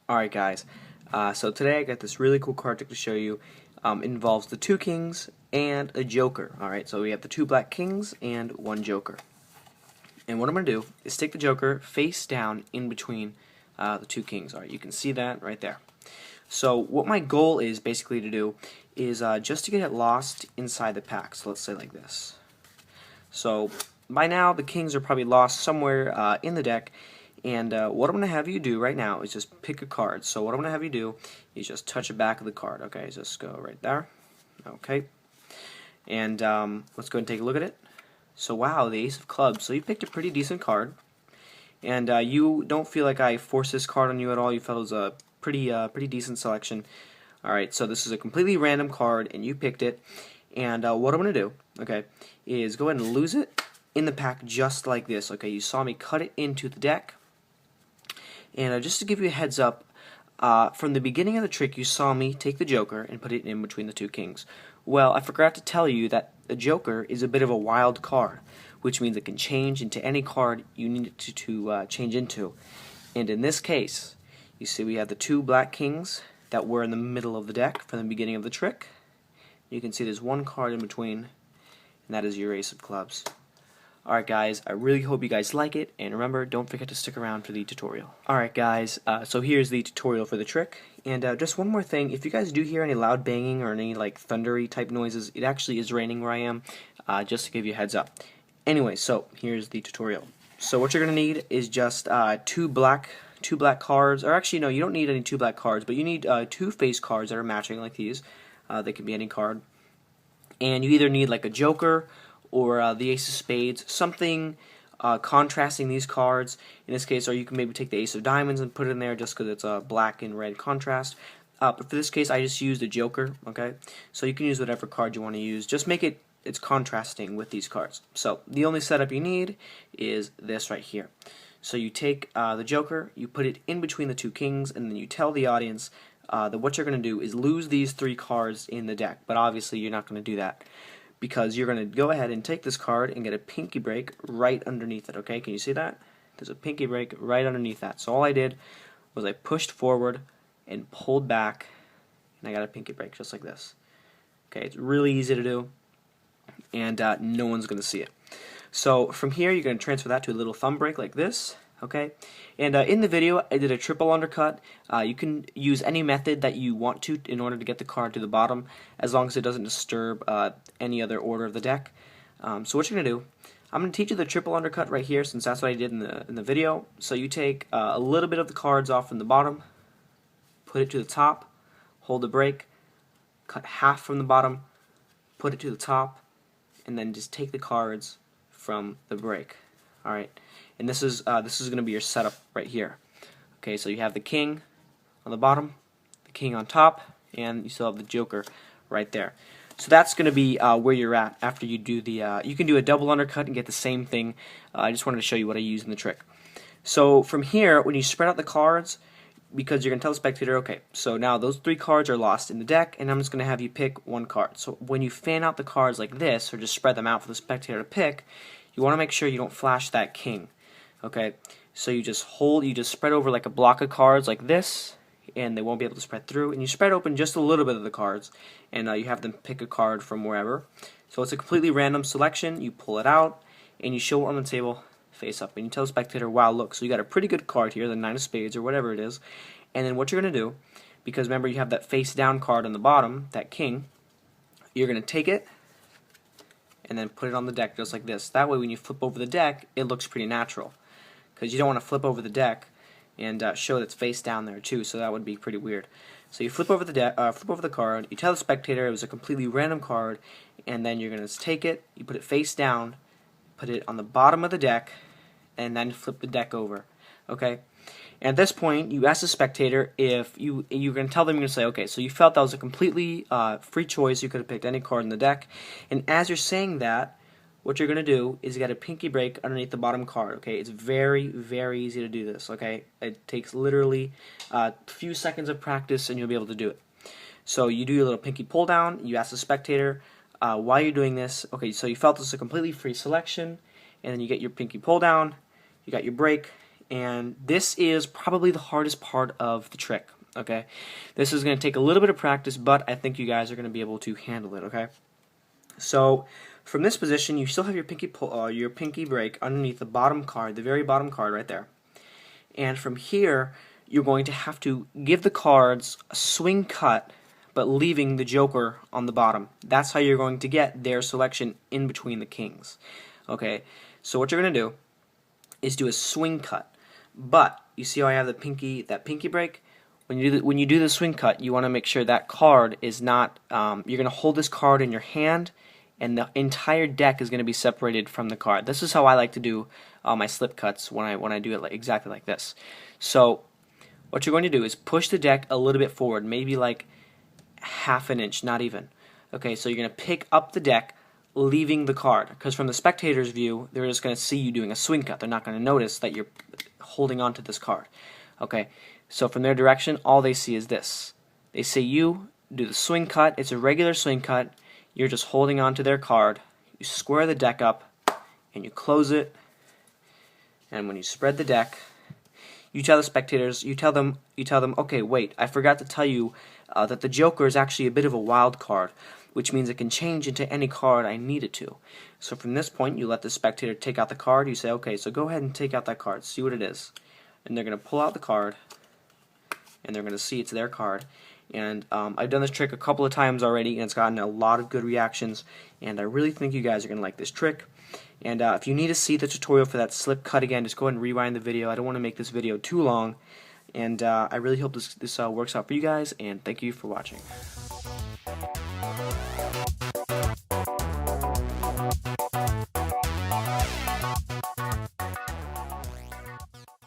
Alright guys, so today I got this really cool card trick to show you. It involves the two kings and a joker. Alright, so we have the two black kings and one joker. And what I'm going to do is stick the joker face down in between the two kings. Alright, you can see that right there. So what my goal is basically to do is just to get it lost inside the pack. So let's say like this. So by now the kings are probably lost somewhere in the deck. And what I'm going to have you do right now is just pick a card. So what I'm going to have you do is just touch the back of the card. Okay, just go right there. Okay. And let's go and take a look at it. So wow, the Ace of Clubs. So you picked a pretty decent card. And you don't feel like I forced this card on you at all. You felt it was a pretty decent selection. Alright, so this is a completely random card, and you picked it. And what I'm going to do, okay, is go ahead and lose it in the pack just like this. Okay, you saw me cut it into the deck. And just to give you a heads up, from the beginning of the trick you saw me take the joker and put it in between the two kings. Well, I forgot to tell you that the joker is a bit of a wild card, which means it can change into any card you need it to change into. And in this case, you see we have the two black kings that were in the middle of the deck from the beginning of the trick. You can see there's one card in between, and that is your Ace of Clubs. Alright guys, I really hope you guys like it, and remember, don't forget to stick around for the tutorial. Alright guys, so here's the tutorial for the trick, and just one more thing, if you guys do hear any loud banging or any like thundery type noises, it actually is raining where I am, just to give you a heads up. Anyway, so here's the tutorial. So what you're going to need is just two black cards, or actually no, you don't need any two black cards, but you need two face cards that are matching like these. They can be any card. And you either need like a joker or the Ace of Spades, something contrasting these cards in this case, or you can maybe take the Ace of Diamonds and put it in there just because it's a black and red contrast. But for this case I just used a joker, okay? So you can use whatever card you want to use, just make it's contrasting with these cards. So the only setup you need is this right here. So you take the joker, you put it in between the two kings, and then you tell the audience that what you're going to do is lose these three cards in the deck, but obviously you're not going to do that, because you're going to go ahead and take this card and get a pinky break right underneath it, okay? Can you see that? There's a pinky break right underneath that. So all I did was I pushed forward and pulled back, and I got a pinky break just like this. Okay, it's really easy to do, and no one's going to see it. So from here, you're going to transfer that to a little thumb break like this, okay? And in the video, I did a triple undercut. You can use any method that you want to in order to get the card to the bottom, as long as it doesn't disturb any other order of the deck. So what you're going to do, I'm going to teach you the triple undercut right here, since that's what I did in the video. So you take a little bit of the cards off from the bottom, put it to the top, hold the break, cut half from the bottom, put it to the top, and then just take the cards from the break. Alright, and this is going to be your setup right here. Okay, so you have the king on the bottom, the king on top, and you still have the joker right there. So that's going to be where you're at after you do the, you can do a double undercut and get the same thing. I just wanted to show you what I use in the trick. So from here, when you spread out the cards, because you're going to tell the spectator, okay, so now those three cards are lost in the deck, and I'm just going to have you pick one card. So when you fan out the cards like this, or just spread them out for the spectator to pick, you want to make sure you don't flash that king. Okay, so you just spread over like a block of cards like this, and they won't be able to spread through, and you spread open just a little bit of the cards, and you have them pick a card from wherever. So it's a completely random selection. You pull it out, and you show it on the table face up, and you tell the spectator, wow, look, so you got a pretty good card here, the Nine of Spades or whatever it is. And then what you're going to do, because remember you have that face down card on the bottom, that king, you're going to take it and then put it on the deck just like this. That way when you flip over the deck, it looks pretty natural, because you don't want to flip over the deck and show that it's face down there too, so that would be pretty weird. So you flip over the flip over the card, you tell the spectator it was a completely random card, and then you're going to take it, you put it face down, put it on the bottom of the deck, and then flip the deck over. Okay? And at this point, you ask the spectator if you're going to tell them, you're going to say, okay, so you felt that was a completely free choice, you could have picked any card in the deck, and as you're saying that, what you're going to do is you got a pinky break underneath the bottom card, okay? It's very, very easy to do this, okay? It takes literally a few seconds of practice and you'll be able to do it. So you do your little pinky pull down, you ask the spectator why you're doing this. Okay, so you felt this was a completely free selection, and then you get your pinky pull down, you got your break, and this is probably the hardest part of the trick. Okay, this is going to take a little bit of practice, but I think you guys are going to be able to handle it. Okay, so from this position, you still have your pinky break underneath the bottom card, the very bottom card right there. And from here, you're going to have to give the cards a swing cut, but leaving the joker on the bottom. That's how you're going to get their selection in between the kings. Okay, so what you're going to do is do a swing cut. But you see how I have that pinky break? When you do the swing cut, you want to make sure that card is not. You're going to hold this card in your hand, and the entire deck is going to be separated from the card. This is how I like to do my slip cuts when I do it exactly like this. So what you're going to do is push the deck a little bit forward, maybe like half an inch, not even. Okay, so you're going to pick up the deck, leaving the card, because from the spectator's view, they're just going to see you doing a swing cut. They're not going to notice that you're holding on to this card. Okay, so from their direction, all they see is this. They see you do the swing cut. It's a regular swing cut. You're just holding on to their card. You square the deck up, and you close it. And when you spread the deck, you tell the spectators, you tell them, okay, wait, I forgot to tell you that the joker is actually a bit of a wild card, which means it can change into any card I need it to. So from this point, you let the spectator take out the card. You say, okay, so go ahead and take out that card. See what it is. And they're going to pull out the card, and they're going to see it's their card. And I've done this trick a couple of times already, and it's gotten a lot of good reactions, and I really think you guys are going to like this trick. And if you need to see the tutorial for that slip cut again, just go ahead and rewind the video. I don't want to make this video too long, and I really hope this works out for you guys, and thank you for watching.